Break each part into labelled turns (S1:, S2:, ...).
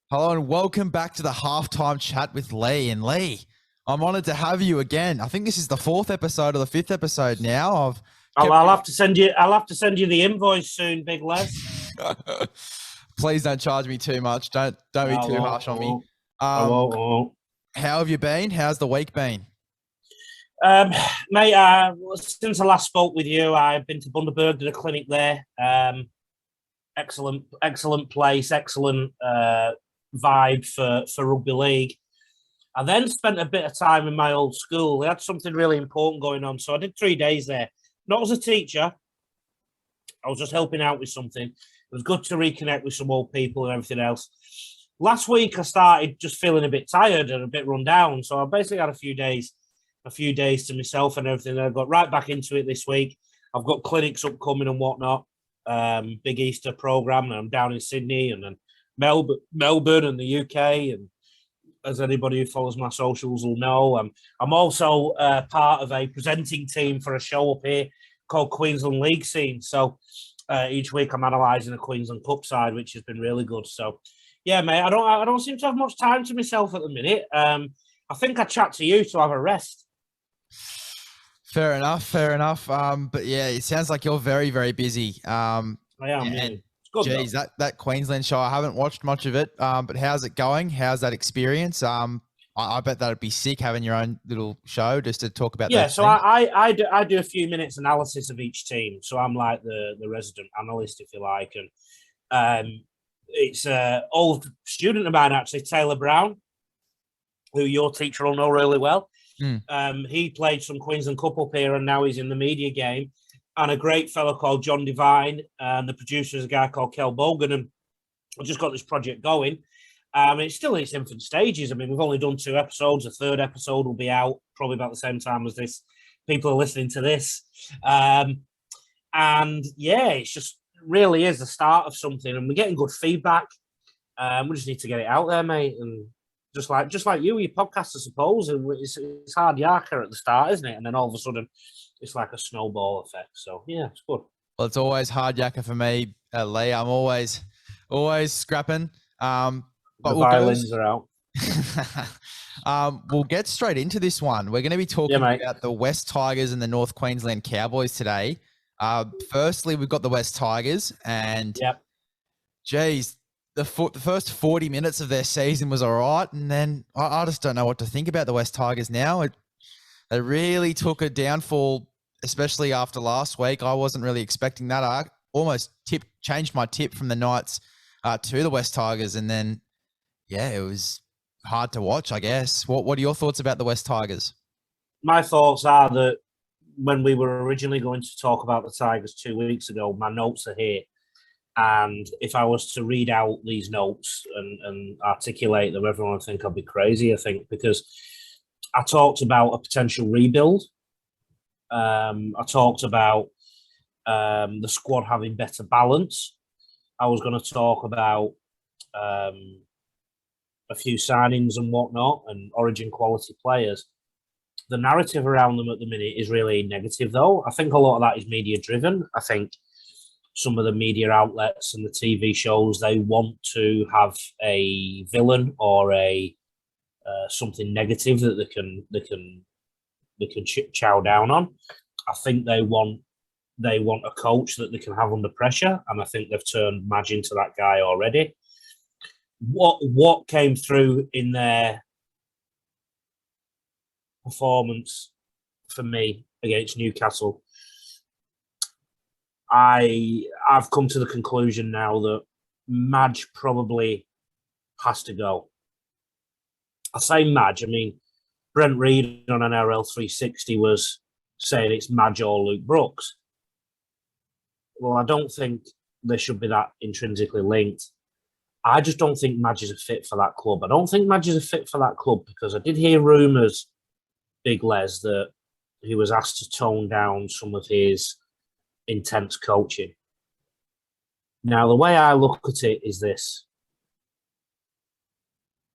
S1: Hello and welcome back to the halftime chat with Lee. And Lee, I'm honoured to have you again. I think this is the fourth episode or the fifth episode now.
S2: I'll have to send you. I'll have to send you the invoice soon, Big Les.
S1: Please don't charge me too much. Don't be too harsh on me.
S2: I won't.
S1: How have you been? How's the week been?
S2: Mate, since I last spoke with you, I've been to Bundaberg, did a clinic there. Excellent place, excellent vibe for rugby league. I then spent a bit of time in my old school. They had something really important going on, so I did 3 days there. Not as a teacher, I was just helping out with something. It was good to reconnect with some old people and everything else. Last week, I started just feeling a bit tired and a bit run down, so I basically had a few days to myself and everything. I got right back into it this week. I've got clinics upcoming and whatnot. Big Easter program, and I'm down in Sydney and then Melbourne and the UK. And as anybody who follows my socials will know, I'm also part of a presenting team for a show up here called Queensland League Scene. So each week I'm analysing a Queensland Cup side, which has been really good. So yeah, mate, I don't seem to have much time to myself at the minute. I think I chat to you to have a rest.
S1: Fair enough. But yeah, it sounds like you're very, very busy.
S2: I am.
S1: And geez, that Queensland show, I haven't watched much of it. But how's it going? How's that experience? I bet that'd be sick having your own little show just to talk about.
S2: Yeah, so I do a few minutes analysis of each team. So I'm like the resident analyst, if you like, and it's an old student of mine actually, Taylor Brown, who your teacher will know really well. He played some Queensland Cup up here, and now he's in the media game. And a great fellow called John Devine, and the producer is a guy called Kel Bogan, and I've just got this project going. It's still in its infant stages. I mean, we've only done 2 episodes. A third episode will be out probably about the same time as this. People are listening to this. And yeah, it's just really is the start of something, and we're getting good feedback. We just need to get it out there, mate. And just like you, your podcast, I suppose, it's hard yakka at the start, isn't it? And then all of a sudden, it's like a snowball effect. So yeah, it's good.
S1: Well, it's always hard yakka for me, Lee. I'm always scrapping.
S2: But the violins are
S1: out. We'll get straight into this one. We're going to be talking about the West Tigers and the North Queensland Cowboys today. Firstly, we've got the West Tigers, and geez, the first 40 minutes of their season was all right, and then I just don't know what to think about the West Tigers now. They really took a downfall, especially after last week. I wasn't really expecting that. I almost changed my tip from the Knights to the West Tigers, and then yeah, it was hard to watch, I guess. What are your thoughts about the West Tigers?
S2: My thoughts are that when we were originally going to talk about the Tigers 2 weeks ago, my notes are here. And if I was to read out these notes and articulate them, everyone would think I'd be crazy, I think, because I talked about a potential rebuild. I talked about the squad having better balance. I was going to talk about a few signings and whatnot and origin quality players. The narrative around them at the minute is really negative, though. I think a lot of that is media driven. I think some of the media outlets and the TV shows, they want to have a villain or a something negative that they can chow down on. I think they want a coach that they can have under pressure, and I think they've turned Madge into that guy already. What came through in their performance for me against Newcastle, I've come to the conclusion now that Madge probably has to go. I say Madge, I mean Brent Reed on NRL 360 was saying it's Madge or Luke Brooks. Well, I don't think they should be that intrinsically linked. I just don't think Madge is a fit for that club. I don't think Madge is a fit for that club because I did hear rumours, Big Les, that he was asked to tone down some of his intense coaching. Now, the way I look at it is this.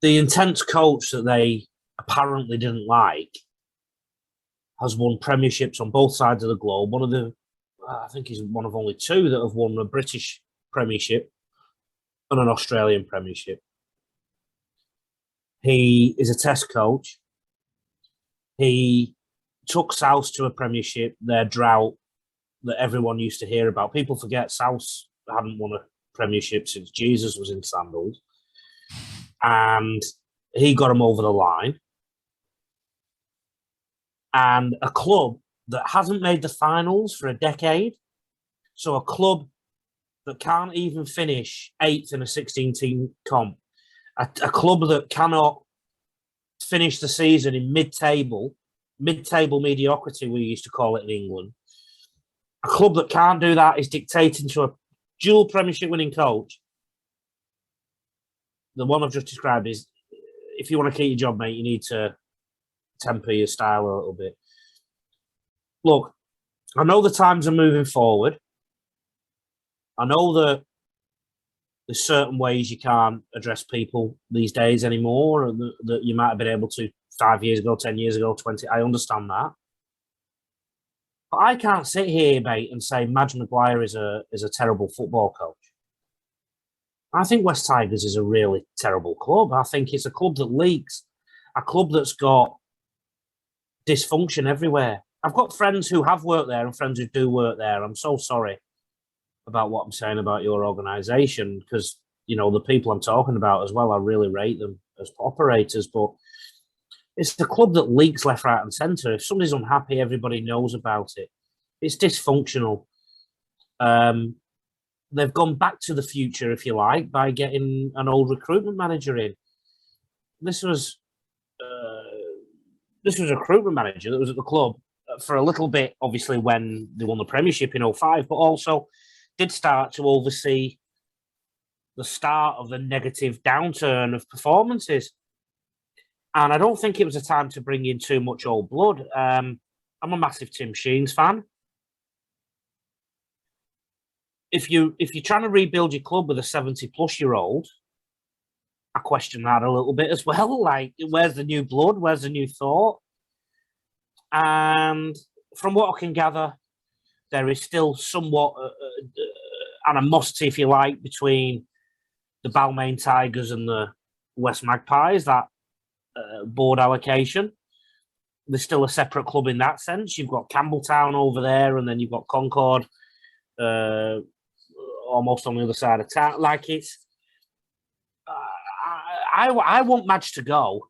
S2: The intense coach that they apparently didn't like has won premierships on both sides of the globe. I think he's one of only 2 that have won a British premiership. and an Australian Premiership. He is a Test coach. He took South to a Premiership, their drought that everyone used to hear about. People forget South hadn't won a Premiership since Jesus was in sandals. And he got them over the line. And a club that hasn't made the finals for a decade. So a club that can't even finish 8th in a 16-team comp. A club that cannot finish the season in mid-table mediocrity, we used to call it in England. A club that can't do that is dictating to a dual Premiership winning coach. The one I've just described is, if you want to keep your job, mate, you need to temper your style a little bit. Look, I know the times are moving forward. I know that there's certain ways you can't address people these days anymore, and that you might have been able to 5 years ago, 10 years ago, 20. I understand that. But I can't sit here, mate, and say Madge Maguire is a terrible football coach. I think West Tigers is a really terrible club. I think it's a club that leaks, a club that's got dysfunction everywhere. I've got friends who have worked there and friends who do work there. I'm so sorry about what I'm saying about your organisation, because, you know, the people I'm talking about as well, I really rate them as operators, but it's the club that leaks left, right and centre. If somebody's unhappy, everybody knows about it. It's dysfunctional. They've gone back to the future, if you like, by getting an old recruitment manager in. This was a recruitment manager that was at the club for a little bit, obviously, when they won the Premiership in 2005, but also did start to oversee the start of the negative downturn of performances. And I don't think it was a time to bring in too much old blood. I'm a massive Tim Sheens fan. If you're trying to rebuild your club with a 70-plus-year-old, I question that a little bit as well. Like, where's the new blood? Where's the new thought? And from what I can gather, there is still somewhat animosity, if you like, between the Balmain Tigers and the West Magpies, that board allocation. There's still a separate club in that sense. You've got Campbelltown over there, and then you've got Concord almost on the other side of town. Like, it's... I want Madge to go.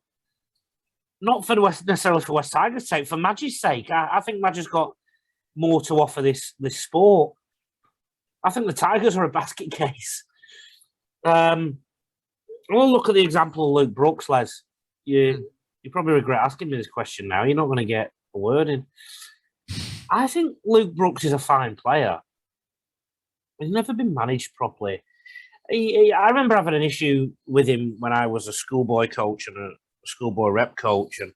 S2: Not for necessarily for West Tigers' sake, for Madge's sake. I think Madge has got more to offer this sport. I think the Tigers are a basket case. We'll look at the example of Luke Brooks, Les. You probably regret asking me this question now. You're not going to get a word in. I think Luke Brooks is a fine player. He's never been managed properly. I remember having an issue with him when I was a schoolboy coach and a schoolboy rep coach. And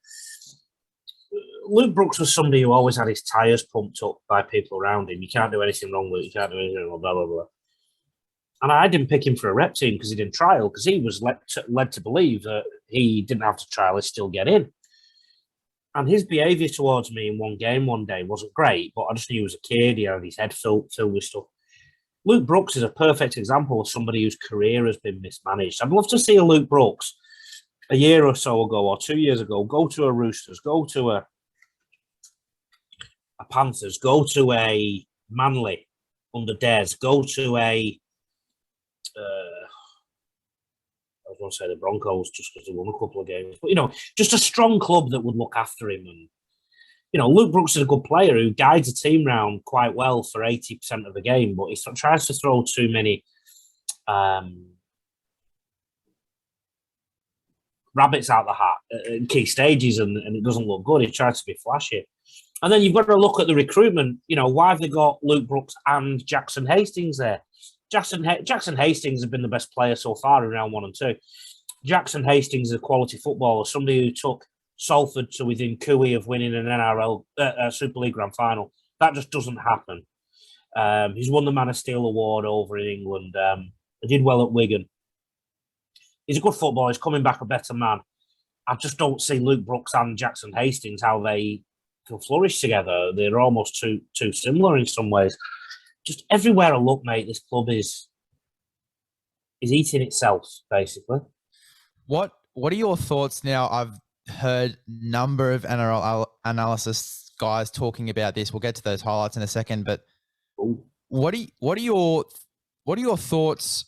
S2: Luke Brooks was somebody who always had his tyres pumped up by people around him. You can't do anything wrong with it. You can't do anything wrong, blah, blah, blah. And I didn't pick him for a rep team because he didn't trial, because he was led to believe that he didn't have to trial, he'd still get in. And his behaviour towards me in one game one day wasn't great, but I just knew he was a kid. He had his head filled with stuff. Luke Brooks is a perfect example of somebody whose career has been mismanaged. I'd love to see a Luke Brooks a year or so ago or 2 years ago go to a Roosters, go to a Panthers, go to a Manly under Des, go to a I was going to say the Broncos just because they won a couple of games, but, you know, just a strong club that would look after him. And, you know, Luke Brooks is a good player who guides a team round quite well for 80% of the game, but he tries to throw too many rabbits out the hat at key stages, and it doesn't look good. He tries to be flashy. And then you've got to look at the recruitment. You know, why have they got Luke Brooks and Jackson Hastings there? Jackson Hastings has been the best player so far in round 1 and 2. Jackson Hastings is a quality footballer, somebody who took Salford to within cooey of winning an NRL Super League Grand Final. That just doesn't happen. He's won the Man of Steel award over in England. He did well at Wigan. He's a good footballer. He's coming back a better man. I just don't see Luke Brooks and Jackson Hastings, how they can flourish together. They're almost too similar in some ways. Just everywhere I look, mate, this club is is eating itself, basically.
S1: What are your thoughts now? I've heard a number of analysis guys talking about this. We'll get to those highlights in a second, but what are your thoughts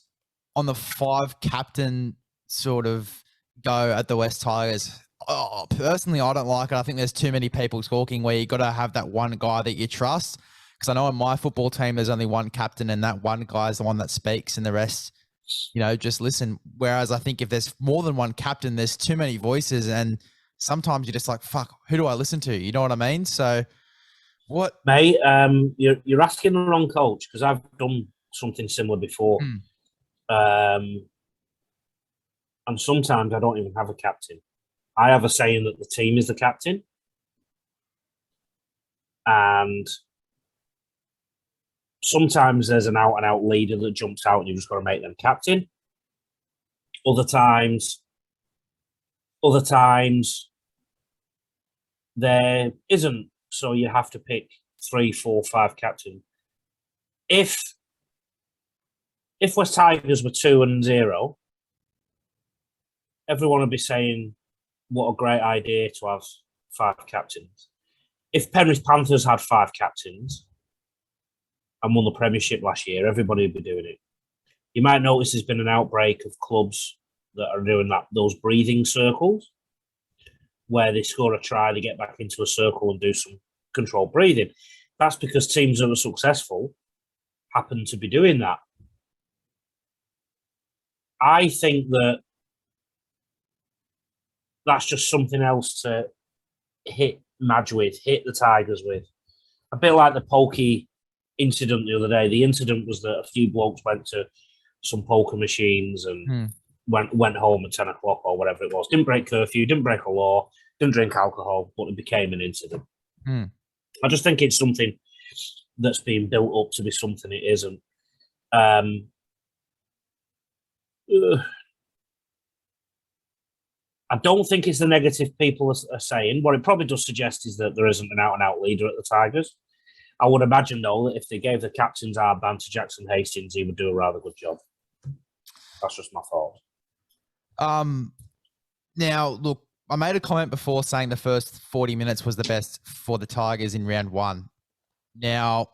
S1: on the 5 captain sort of go at the West Tigers? Oh, personally, I don't like it. I think there's too many people talking where you got to have that one guy that you trust. Because I know in my football team, there's only one captain and that one guy is the one that speaks and the rest, just listen. Whereas I think if there's more than one captain, there's too many voices and sometimes you're just like, fuck, who do I listen to? You know what I mean? So what?
S2: Mate, you're asking the wrong coach because I've done something similar before. And sometimes I don't even have a captain. I have a saying that the team is the captain. And sometimes there's an out-and-out leader that jumps out and you've just got to make them captain. Other times there isn't. So you have to pick 3, 4, 5 captains. If West Tigers were 2-0, everyone would be saying, what a great idea to have 5 captains. If Penrith Panthers had 5 captains and won the Premiership last year, everybody would be doing it. You might notice there's been an outbreak of clubs that are doing those breathing circles where they score a try, they get back into a circle and do some controlled breathing. That's because teams that are successful happen to be doing that. I think that's just something else to hit Madge with, hit the Tigers with. A bit like the pokey incident the other day. The incident was that a few blokes went to some poker machines and went home at 10 o'clock or whatever it was. Didn't break curfew, didn't break a law, didn't drink alcohol, but it became an incident. I just think it's something that's being built up to be something it isn't. I don't think it's the negative people are saying. What it probably does suggest is that there isn't an out-and-out leader at the Tigers. I would imagine, though, that if they gave the captain's armband to Jackson Hastings, he would do a rather good job. That's just my thought.
S1: Now, look, I made a comment before saying the first 40 minutes was the best for the Tigers in round 1. Now,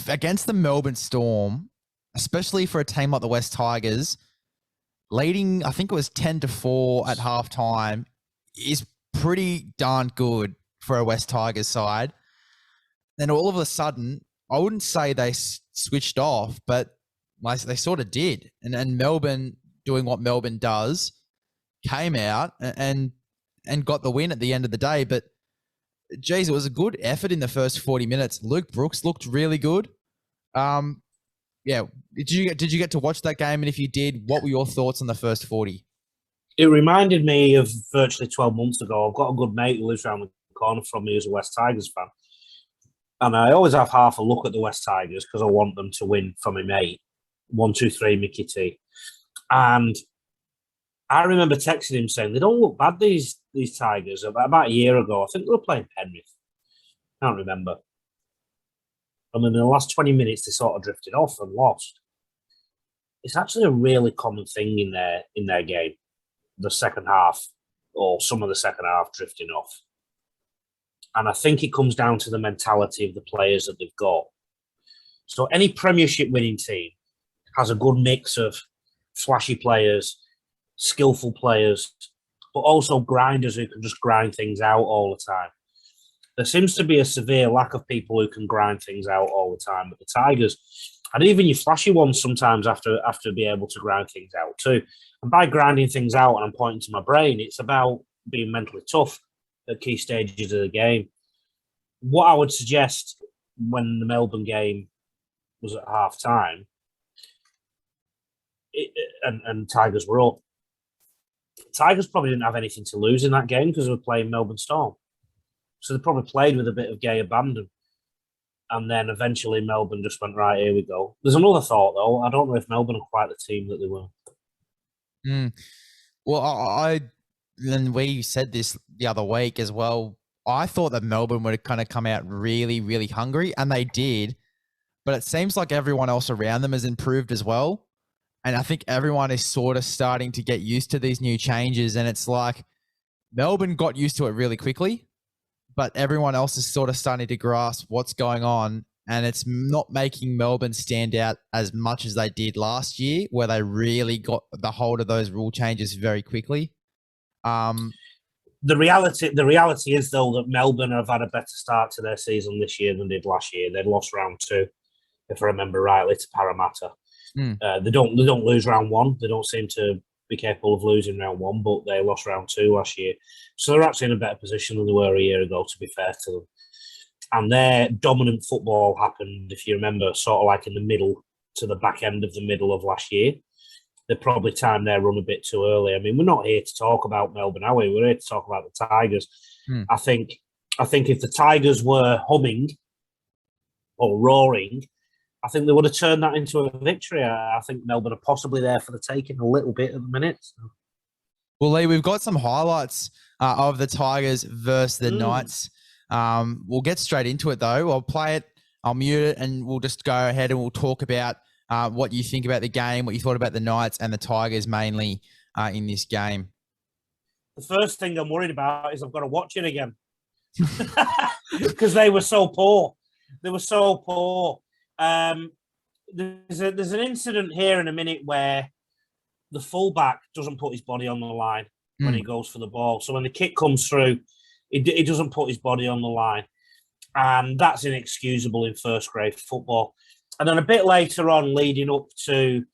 S1: against the Melbourne Storm, especially for a team like the West Tigers, leading, I think it was 10-4 at halftime, is pretty darn good for a West Tigers side. Then all of a sudden, I wouldn't say they switched off, but they sort of did. And Melbourne, doing what Melbourne does, came out and got the win at the end of the day. But, geez, it was a good effort in the first 40 minutes. Luke Brooks looked really good. Yeah. Did you get to watch that game? And if you did, what were your thoughts on the first 40?
S2: It reminded me of virtually 12 months ago. I've got a good mate who lives around the corner from me who's a West Tigers fan. And I always have half a look at the West Tigers because I want them to win for my mate. 1, 2, 3, Mickey T. And I remember texting him saying, they don't look bad, these Tigers. About a year ago, I think they were playing Penrith. I can't remember. And then in the last 20 minutes, they sort of drifted off and lost. It's actually a really common thing in their game, the second half, or some of the second half drifting off. And I think it comes down to the mentality of the players that they've got. So any Premiership winning team has a good mix of flashy players, skillful players, but also grinders who can just grind things out all the time. There seems to be a severe lack of people who can grind things out all the time. But the Tigers, and even your flashy ones sometimes have to be able to grind things out too. And by grinding things out, and I'm pointing to my brain, it's about being mentally tough at key stages of the game. What I would suggest when the Melbourne game was at half time and Tigers were up, Tigers probably didn't have anything to lose in that game because they were playing Melbourne Storm. So they probably played with a bit of gay abandon. And then eventually Melbourne just went, right, here we go. There's another thought, though. I don't know if Melbourne are quite the team that they were.
S1: Well, then we said this the other week as well. I thought that Melbourne would kind of come out really, really hungry, and they did. But it seems like everyone else around them has improved as well. And I think everyone is sort of starting to get used to these new changes. And it's like Melbourne got used to it really quickly, but everyone else is sort of starting to grasp what's going on. And it's not making Melbourne stand out as much as they did last year, where they really got the hold of those rule changes very quickly.
S2: The reality is, though, that Melbourne have had a better start to their season this year than they did last year. They lost round 2, if I remember rightly, to Parramatta. They don't lose round 1. They don't seem to be capable of losing round 1, but they lost round 2 last year. So they're actually in a better position than they were a year ago, to be fair to them. And their dominant football happened, if you remember, sort of like in the middle to the back end of the middle of last year. They probably timed their run a bit too early. I mean, we're not here to talk about Melbourne, are we? We're here to talk about the Tigers. I think if the Tigers were humming or roaring, I think they would have turned that into a victory. I think Melbourne are possibly there for the taking a little bit at the minute. So.
S1: Well, Lee, we've got some highlights of the Tigers versus the Knights. We'll get straight into it, though. I'll play it, I'll mute it, and we'll just go ahead and we'll talk about what you think about the game, what you thought about the Knights and the Tigers mainly in this game.
S2: The first thing I'm worried about is I've got to watch it again because they were so poor. They were so poor. There's an incident here in a minute where the fullback doesn't put his body on the line when he goes for the ball. So when the kick comes through, he doesn't put his body on the line. And that's inexcusable in first grade football. And then a bit later on, leading up to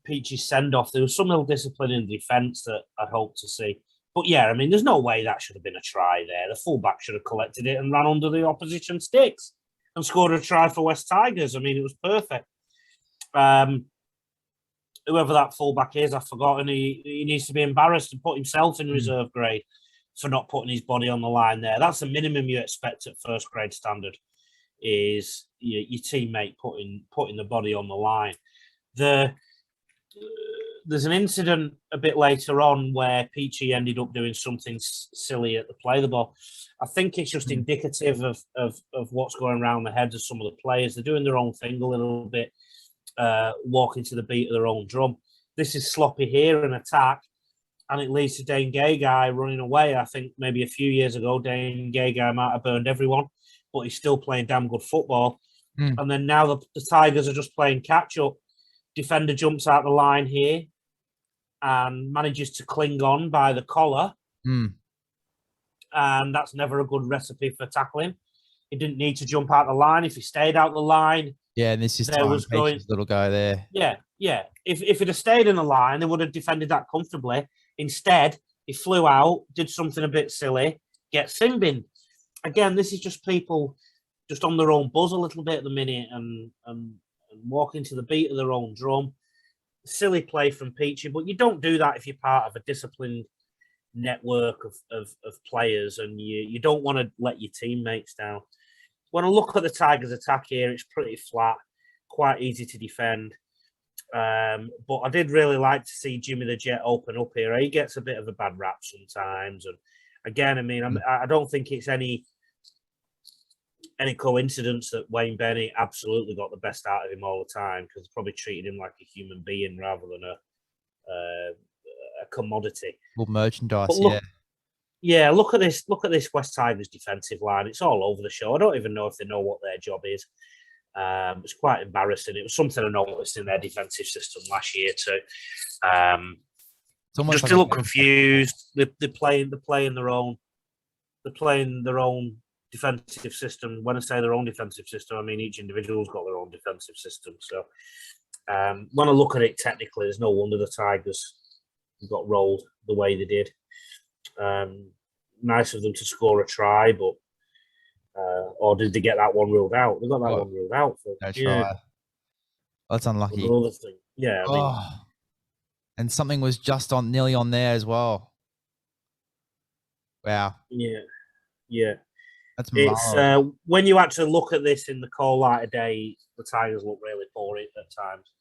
S2: Peachy's send-off, there was some little discipline in the defence that I'd hoped to see. But yeah, I mean, there's no way that should have been a try there. The fullback should have collected it and ran under the opposition sticks and scored a try for West Tigers. I mean, it was perfect. Whoever that fullback is, I've forgotten. He needs to be embarrassed and put himself in reserve grade for not putting his body on the line there. That's the minimum you expect at first grade standard, is your teammate putting the body on the line. There's an incident a bit later on where Peachy ended up doing something silly at the play of the ball. I think it's just indicative of what's going around the heads of some of the players. They're doing their own thing a little bit, walking to the beat of their own drum. This is sloppy here, an attack, and it leads to Dane Gagai running away. I think maybe a few years ago, Dane Gagai might have burned everyone, but he's still playing damn good football. And then now the Tigers are just playing catch-up. Defender jumps out the line here and manages to cling on by the collar. And that's never a good recipe for tackling. He didn't need to jump out the line. If he stayed out the line...
S1: Yeah, and this is Peachy's little go there.
S2: Yeah. If he'd have stayed in the line, they would have defended that comfortably. Instead, he flew out, did something a bit silly, gets sin binned. Again, this is just people just on their own buzz a little bit at the minute and walking to the beat of their own drum. Silly play from Peachy, but you don't do that if you're part of a disciplined network of players and you don't want to let your teammates down. When I look at the Tigers' attack here, it's pretty flat, quite easy to defend. But I did really like to see Jimmy the Jet open up here. He gets a bit of a bad rap sometimes. And again, I mean, I don't think it's any coincidence that Wayne Bennett absolutely got the best out of him all the time, because probably treated him like a human being rather than a commodity.
S1: Well, merchandise,
S2: yeah. Look at this West Tigers defensive line. It's all over the show. I don't even know if they know what their job is. It's quite embarrassing. It was something I noticed in their defensive system last year too. Just to look confused. They're playing their own defensive system. When I say their own defensive system, I mean each individual's got their own defensive system. So when I look at it technically, there's no wonder the Tigers got rolled the way they did. Nice of them to score a try, but or did they get that one ruled out? They got that one ruled out.
S1: That's unlucky.
S2: Another thing. Yeah. I mean,
S1: and something was just nearly on there as well. Wow.
S2: Yeah.
S1: That's
S2: it's when you actually look at this in the cold light of day, the Tigers look really poor at times.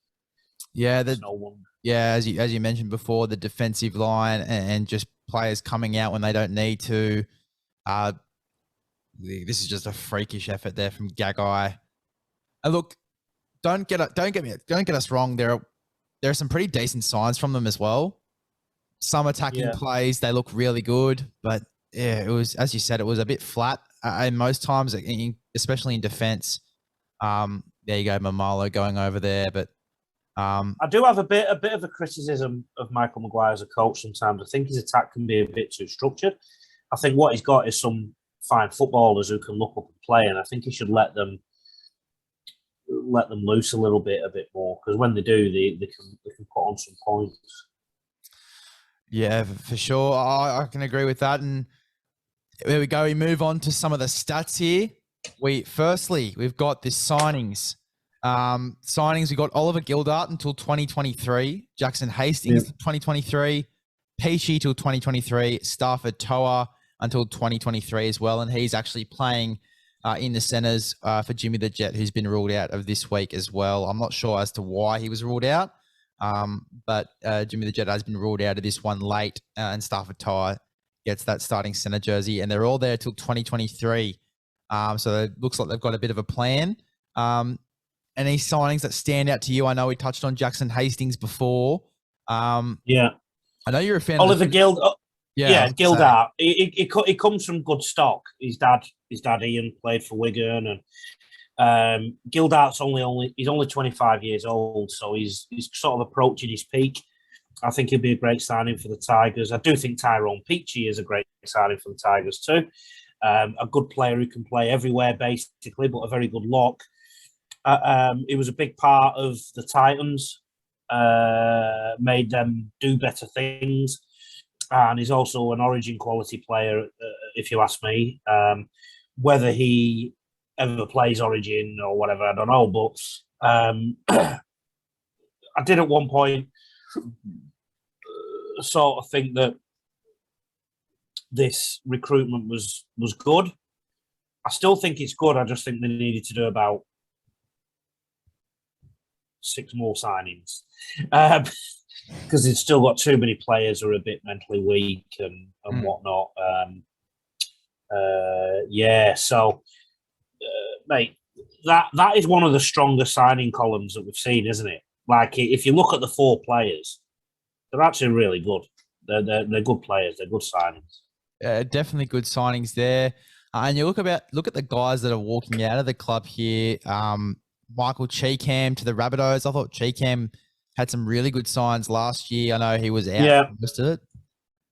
S1: Yeah, as you mentioned before, the defensive line and just players coming out when they don't need to. This is just a freakish effort there from Gagai. And look, don't get us wrong. There are some pretty decent signs from them as well. Some attacking plays, they look really good, but yeah, it was, as you said, it was a bit flat. And most times, especially in defense. There you go, Mamalo going over there, but
S2: I do have a bit of a criticism of Michael Maguire as a coach sometimes. I think his attack can be a bit too structured. I think what he's got is some fine footballers who can look up and play, and I think he should let them loose a bit more, because when they do, they can put on some points.
S1: Yeah, for sure. I can agree with that. And there we go. We move on to some of the stats here. We've got the signings. We got Oliver Gildart until 2023, Jackson Hastings 2023, Peachy till 2023, Stafford Toa until 2023 as well, and he's actually playing in the centres for Jimmy the Jet, who's been ruled out of this week as well. I'm not sure as to why he was ruled out, but Jimmy the Jet has been ruled out of this one late, and Stafford Toa gets that starting centre jersey, and they're all there till 2023. So it looks like they've got a bit of a plan. Any signings that stand out to you? I know we touched on Jackson Hastings before. I know you're a fan
S2: Oliver
S1: of
S2: Gildart. He comes from good stock. His dad Ian played for Wigan, and Gildart's he's only 25 years old, so he's sort of approaching his peak. I think he'll be a great signing for the Tigers. I do think Tyrone Peachy is a great signing for the Tigers too. A good player who can play everywhere basically, but a very good lock. He was a big part of the Titans, made them do better things, and he's also an Origin quality player, if you ask me. Whether he ever plays Origin or whatever, I don't know, but I did at one point sort of think that this recruitment was good. I still think it's good. I just think they needed to do about 6 more signings, because they've still got too many players who are a bit mentally weak and whatnot. So, mate, that is one of the strongest signing columns that we've seen, isn't it? Like, if you look at the 4 players, they're actually really good. They're good players. They're good signings.
S1: Definitely good signings there. And you look at the guys that are walking out of the club here. Michael Cheekham to the Rabbitohs. I thought Cheekham had some really good signs last year. I know he was out for most of it.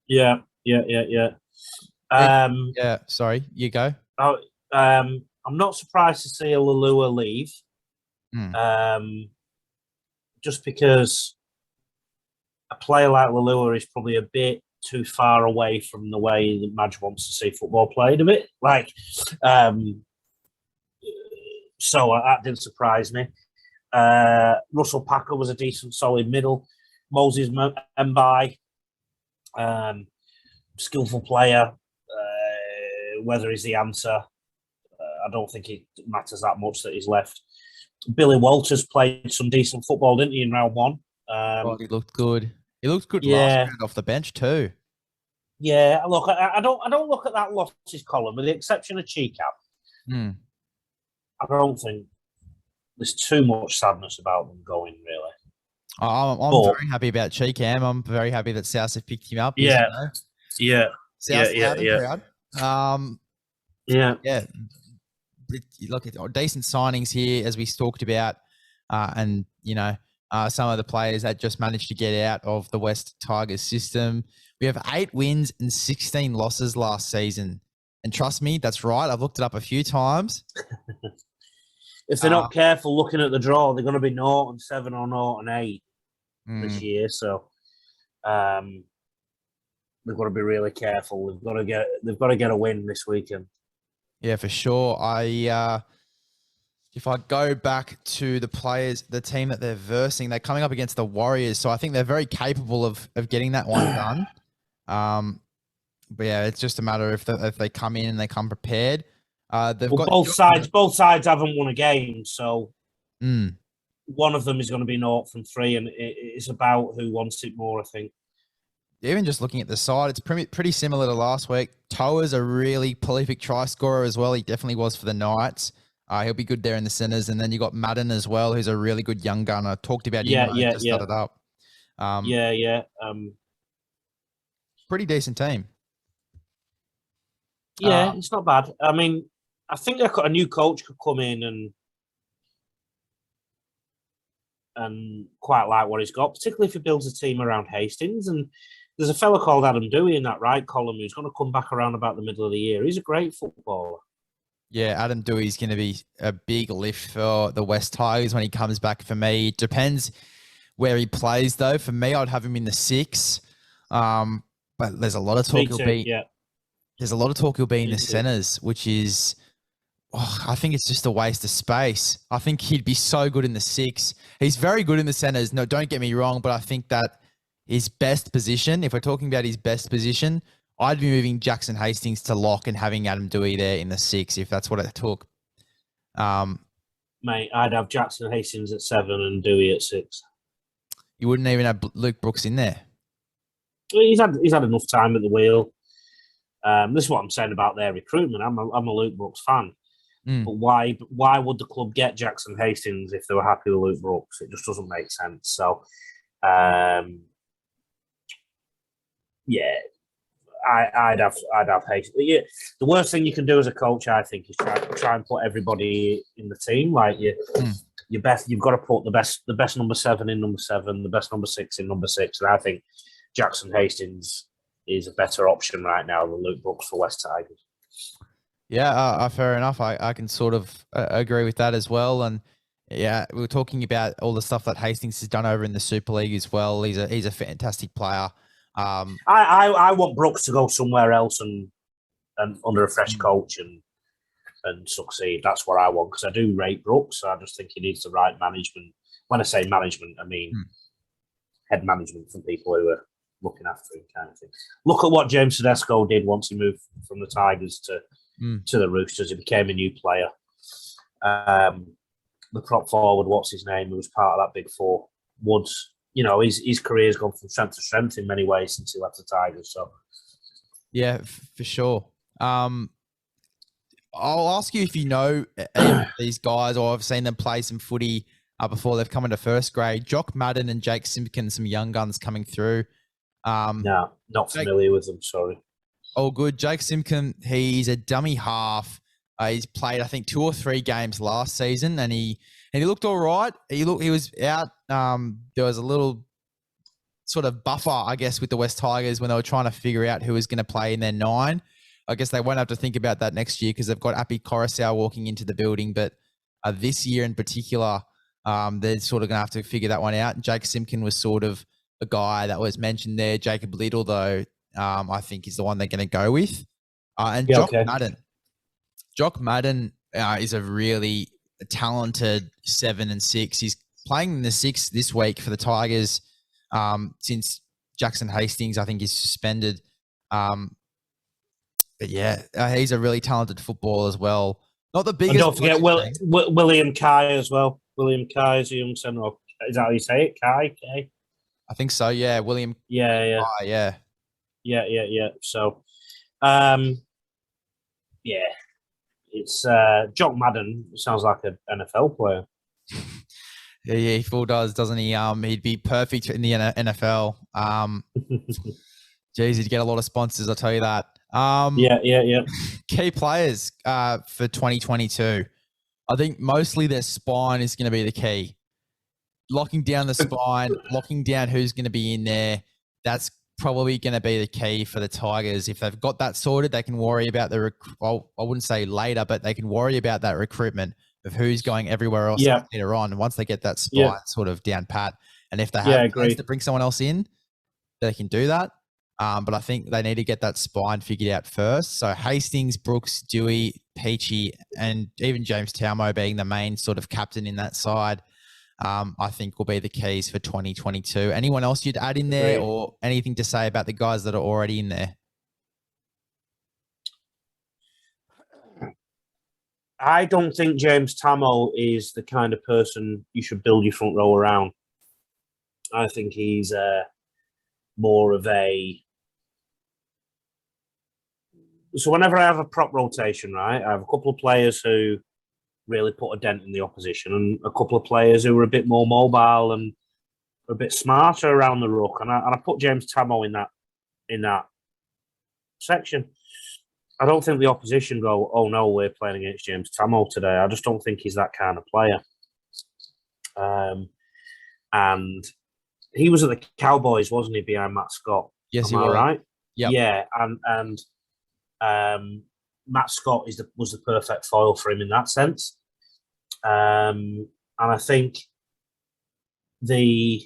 S2: Yeah.
S1: Sorry, you go.
S2: I'm not surprised to see a Lalua leave. Just because a player like Lalua is probably a bit too far away from the way that Madge wants to see football played a bit. So that didn't surprise me. Russell Packer was a decent, solid middle. Moses Mbai, skillful player. Whether he's the answer, I don't think it matters that much that he's left. Billy Walters played some decent football, didn't he, in round 1?
S1: He looked good. He looked good last round off the bench too.
S2: Yeah, look, I don't look at that losses column, with the exception of Cheekham. I don't think there's too much sadness about them going, really.
S1: I'm very happy about Cheekham. I'm very happy that South have picked him up.
S2: South's
S1: proud. Look at decent signings here, as we talked about, and some of the players that just managed to get out of the West Tigers system. We have 8 wins and 16 losses last season, and trust me, that's right. I've looked it up a few times.
S2: If they're not careful looking at the draw, they're going to be 0-7 or 0-8 this year. So they've got to be really careful. They've got to get a win this weekend.
S1: Yeah, for sure. If I go back to the players, the team that they're versing, they're coming up against the Warriors, so I think they're very capable of getting that one done. But yeah, it's just a matter if they come in and they come prepared.
S2: Both sides haven't won a game, so one of them is going to be 0 from 3, and it's about who wants it more, I think.
S1: Even just looking at the side, it's pretty similar to last week. Toa's a really prolific try scorer as well. He definitely was for the Knights. He'll be good there in the centres. And then you got Madden as well, who's a really good young gunner. Talked about him when I just started up. Pretty decent team.
S2: Yeah, it's not bad. I mean, I think they've got a new coach could come in and quite like what he's got, particularly if he builds a team around Hastings. And there's a fella called Adam Dewey in that right column who's going to come back around about the middle of the year. He's a great footballer.
S1: Yeah, Adam Dewey's going to be a big lift for the West Tigers when he comes back for me. It depends where he plays, though. For me, I'd have him in the 6. But there's a lot of talk There's a lot of talk he'll be in the centres, which is, I think it's just a waste of space. I think he'd be so good in the 6. He's very good in the centres. No, don't get me wrong, but I think that his best position, if we're talking about his best position, I'd be moving Jackson Hastings to lock and having Adam Dewey there in the 6, if that's what it took.
S2: Mate, I'd have Jackson Hastings at 7 and Dewey at 6.
S1: You wouldn't even have Luke Brooks in there.
S2: He's had enough time at the wheel. This is what I'm saying about their recruitment. I'm a Luke Brooks fan. But why would the club get Jackson Hastings if they were happy with Luke Brooks? It just doesn't make sense. So, I'd have Hastings. Yeah, the worst thing you can do as a coach, I think, is try and put everybody in the team. Like you've got to put the best number 7 in number 7, the best number 6 in number 6, and I think Jackson Hastings is a better option right now than Luke Brooks for West Tigers.
S1: Yeah, fair enough. I can sort of agree with that as well. And yeah, we were talking about all the stuff that Hastings has done over in the Super League as well. He's a fantastic player.
S2: I want Brooks to go somewhere else and under a fresh coach and succeed. That's what I want, because I do rate Brooks. I just think he needs the right management. When I say management, I mean head management from people who are looking after him, kind of thing. Look at what James Tedesco did once he moved from the Tigers to the Roosters. He became a new player. The prop forward, what's his name, who was part of that big four, Woods. You know, his career's gone from strength to strength in many ways since he left the Tigers. So,
S1: yeah, for sure. I'll ask you if you know these guys, or I've seen them play some footy before they've come into first grade. Jock Madden and Jake Simpkins, some young guns coming through.
S2: No, not familiar with them. Sorry.
S1: Oh, good. Jake Simpkin, he's a dummy half. He's played, I think, 2 or 3 games last season, and he looked all right. He was out. There was a little sort of buffer, I guess, with the West Tigers when they were trying to figure out who was going to play in their 9. I guess they won't have to think about that next year because they've got Appy Coruscant walking into the building. But this year in particular, they're sort of going to have to figure that one out. Jake Simpkin was sort of a guy that was mentioned there. Jacob Little, though, I think is the one they're going to go with. Jock Madden is a really talented 7 and 6. He's playing in the 6 this week for the Tigers since Jackson Hastings, I think, is suspended. But yeah, he's a really talented footballer as well. Not the biggest.
S2: And don't forget William Kai as well. William Kai is a young centre. Is that how you say it? Kai?
S1: I think so. Yeah, William.
S2: Yeah.
S1: Kai, yeah.
S2: Yeah. So, it's Jock Madden. Sounds like an NFL player.
S1: Yeah, he full does, doesn't he? He'd be perfect in the NFL. Geez, he'd get a lot of sponsors, I'll tell you that.
S2: Yeah.
S1: Key players for 2022. I think mostly their spine is going to be the key. Locking down the spine, locking down who's going to be in there. That's probably going to be the key for the Tigers. If they've got that sorted, they can worry about I wouldn't say later, but they can worry about that recruitment of who's going everywhere else later on. And once they get that spine sort of down pat, and if they have plans to bring someone else in, they can do that. But I think they need to get that spine figured out first. So Hastings, Brooks, Dewey, Peachy, and even James Taumo being the main sort of captain in that side, I think will be the keys for 2022. Anyone else you'd add in there or anything to say about the guys that are already in there?
S2: I don't think James Taumo is the kind of person you should build your front row around. I think he's more of a... So whenever I have a prop rotation, right, I have a couple of players who really put a dent in the opposition, and a couple of players who were a bit more mobile and a bit smarter around the ruck. And I put James Tammo in that section. I don't think the opposition go, oh no, we're playing against James Tammo today. I just don't think he's that kind of player. And he was at the Cowboys, wasn't he, behind Matt Scott?
S1: Yes,
S2: Am I right?
S1: Yep.
S2: Yeah, and Matt Scott was the perfect foil for him in that sense. And I think I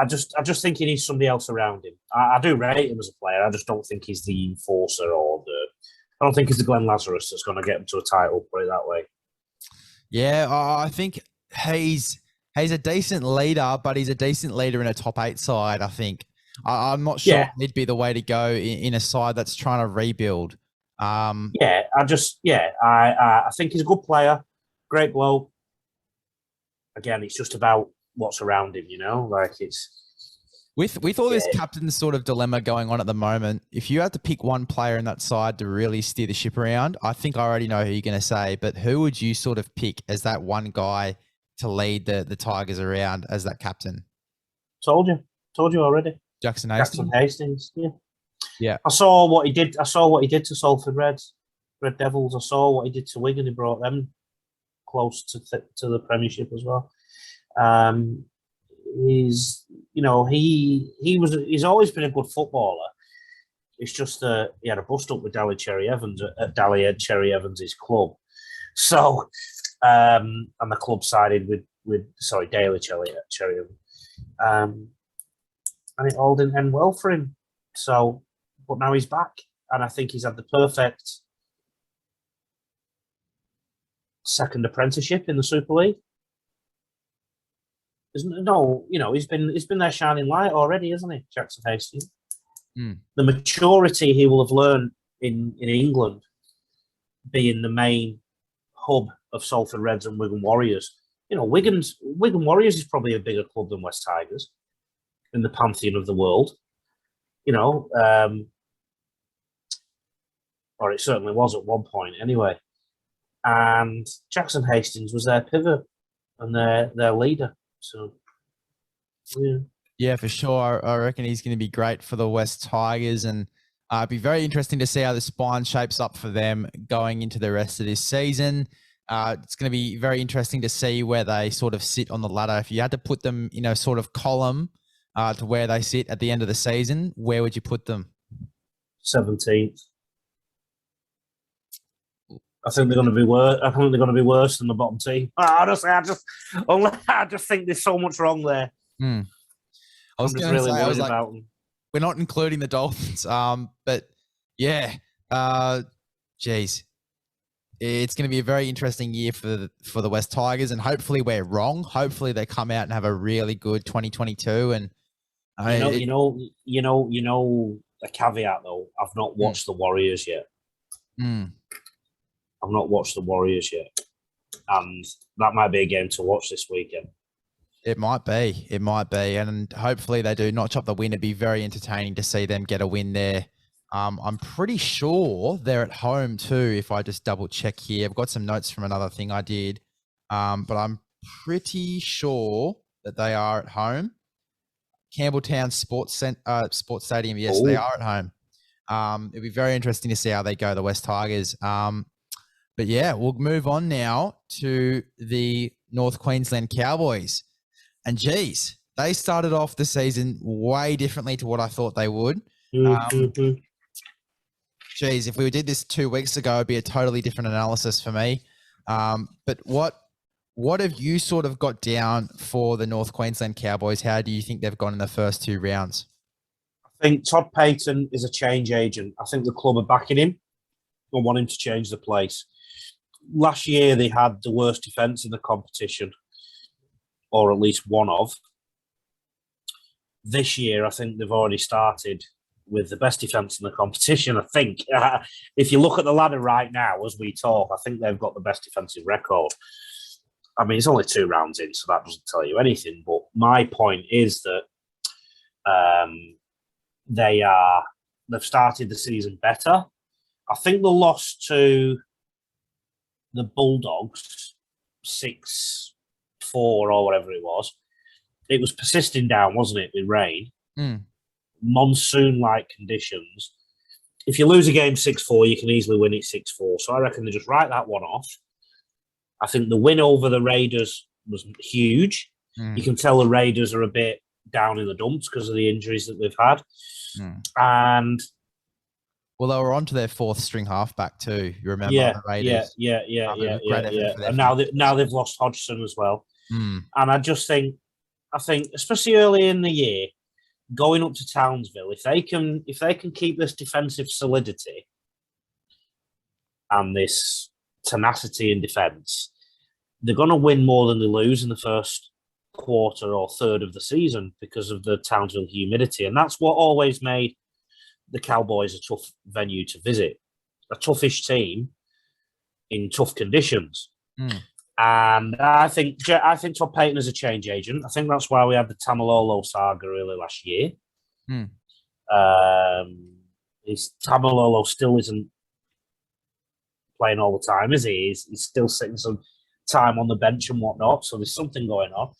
S2: just think he needs somebody else around him. I do rate him as a player. I just don't think he's the enforcer I don't think he's the Glenn Lazarus that's going to get him to a title, put it that way.
S1: Yeah, I think he's a decent leader, but he's a decent leader in a top 8 side, I think. I'm not sure he'd be the way to go in a side that's trying to rebuild.
S2: I think he's a good player, great bloke. Again, it's just about what's around him, like it's
S1: with all this captain sort of dilemma going on at the moment. If you had to pick one player in that side to really steer the ship around, I think I already know who you're going to say, but who would you sort of pick as that one guy to lead the Tigers around as that captain?
S2: Told you already.
S1: Jackson
S2: Hastings.
S1: Yeah.
S2: I saw what he did to Salford Red Devils. I saw what he did to Wigan. He brought them close to the Premiership as well. He's always been a good footballer. It's just that he had a bust up with Dally Cherry Evans at Dally Cherry Evans' club. So, and the club sided with Daly Cherry Evans. And it all didn't end well for him. So, but now he's back, and I think he's had the perfect second apprenticeship in the Super League. He's been their shining light already, isn't he, Jackson Hastings? The maturity he will have learned in England, being the main hub of Salford Reds and Wigan Warriors. Wigan Warriors is probably a bigger club than West Tigers in the pantheon of the world. Or it certainly was at one point anyway. And Jackson Hastings was their pivot and their leader. So,
S1: yeah, for sure. I reckon he's going to be great for the West Tigers, and it'd be very interesting to see how the spine shapes up for them going into the rest of this season. It's going to be very interesting to see where they sort of sit on the ladder. If you had to put them in a sort of column to where they sit at the end of the season, where would you put them?
S2: 17th. I think they're going to be worse. I think they're going to be worse than the bottom team. Honestly, I just think there's so much wrong there.
S1: I was
S2: just really worried about them.
S1: We're not including the Dolphins, but yeah, geez, it's going to be a very interesting year for the West Tigers, and hopefully we're wrong. Hopefully they come out and have a really good 2022. And
S2: you know, a caveat though. I've not watched the Warriors yet. I've not watched the Warriors yet, and that might be a game to watch this weekend.
S1: It might be, and hopefully they do notch up the win. It'd be very entertaining to see them get a win there. I'm pretty sure they're at home too. If I just double check here, I've got some notes from another thing I did, but I'm pretty sure that they are at home. Campbelltown Sports Stadium. Yes, They are at home. It'd be very interesting to see how they go, the West Tigers. But yeah, we'll move on now to the North Queensland Cowboys. And geez, they started off the season way differently to what I thought they would. Geez, if we did this 2 weeks ago, it'd be a totally different analysis for me. But what have you sort of got down for the North Queensland Cowboys? How do you think they've gone in the first 2 rounds?
S2: I think Todd Payton is a change agent. I think the club are backing him and want him to change the place. Last year, they had the worst defence in the competition, or at least one of. This year, I think they've already started with the best defence in the competition, I think. If you look at the ladder right now, as we talk, I think they've got the best defensive record. I mean, it's only 2 rounds in, so that doesn't tell you anything. But my point is that they've started the season better. I think the loss to the Bulldogs 6-4 or whatever it was persisting down, wasn't it, with rain? Monsoon-like conditions. If you lose a game 6-4, you can easily win it 6-4. So I reckon they just write that one off. I think the win over the Raiders was huge. You can tell the Raiders are a bit down in the dumps because of the injuries that they've had. And
S1: well, they were on to their fourth string halfback too. You remember the Raiders?
S2: Yeah. And now they've lost Hodgson as well. And I think, especially early in the year, going up to Townsville, if they can keep this defensive solidity and this tenacity in defence, they're going to win more than they lose in the first quarter or third of the season because of the Townsville humidity. And that's what always made the Cowboys a tough venue to visit, a toughish team in tough conditions. And I think Todd Payton is a change agent. I think that's why we had the Tamalolo saga early last year. Tamalolo still isn't playing all the time, is he? He's still sitting some time on the bench and whatnot. So there's something going on.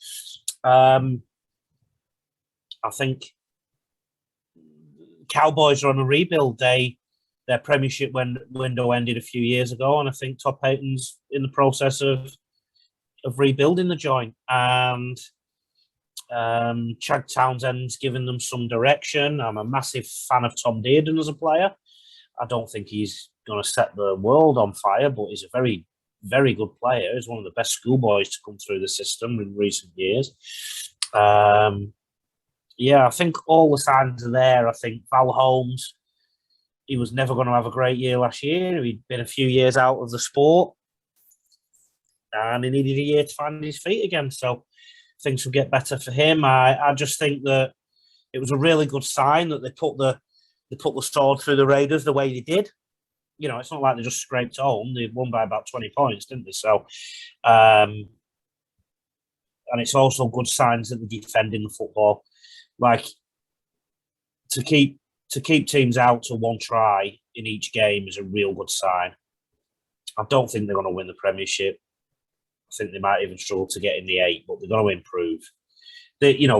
S2: I think Cowboys are on a rebuild. Their premiership window ended a few years ago, and I think Todd Payton's in the process of rebuilding the joint. And Chad Townsend's given them some direction. I'm a massive fan of Tom Dearden as a player. I don't think he's going to set the world on fire, but he's a very, very good player. He's one of the best schoolboys to come through the system in recent years. I think all the signs are there. I think Val Holmes, he was never going to have a great year last year. He'd been a few years out of the sport, and he needed a year to find his feet again. So things will get better for him. I just think that it was a really good sign that they put the sword through the Raiders the way they did. You know, it's not like they just scraped home. They won by about 20 points, didn't they? So, and it's also good signs that they're defending the football. Like, to keep teams out to one try in each game is a real good sign. I don't think they're going to win the Premiership. I think they might even struggle to get in the 8, but they're going to improve.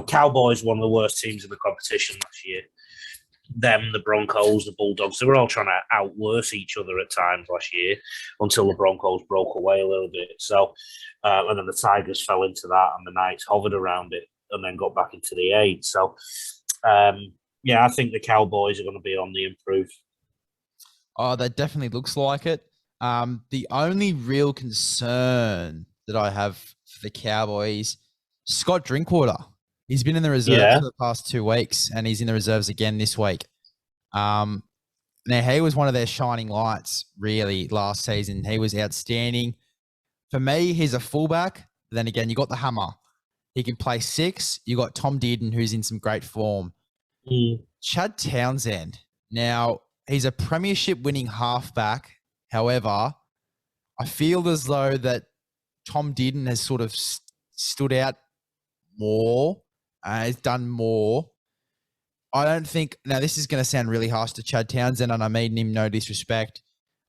S2: Cowboys, one of the worst teams in the competition last year. Them, the Broncos, the Bulldogs, they were all trying to outworse each other at times last year until the Broncos broke away a little bit. So, and then the Tigers fell into that and the Knights hovered around it and then got back into the 8. So, I think the Cowboys are going to be on the improve.
S1: Oh, that definitely looks like it. The only real concern that I have for the Cowboys, Scott Drinkwater. He's been in the reserves for the past 2 weeks, and he's in the reserves again this week. Now, he was one of their shining lights, really, last season. He was outstanding. For me, he's a fullback. Then again, you got the hammer. He can play 6. You got Tom Dearden, who's in some great form. Chad Townsend. Now, he's a premiership-winning halfback. However, I feel as though that Tom Dearden has sort of stood out more. Has done more. I don't think. Now, this is going to sound really harsh to Chad Townsend, and I mean him no disrespect.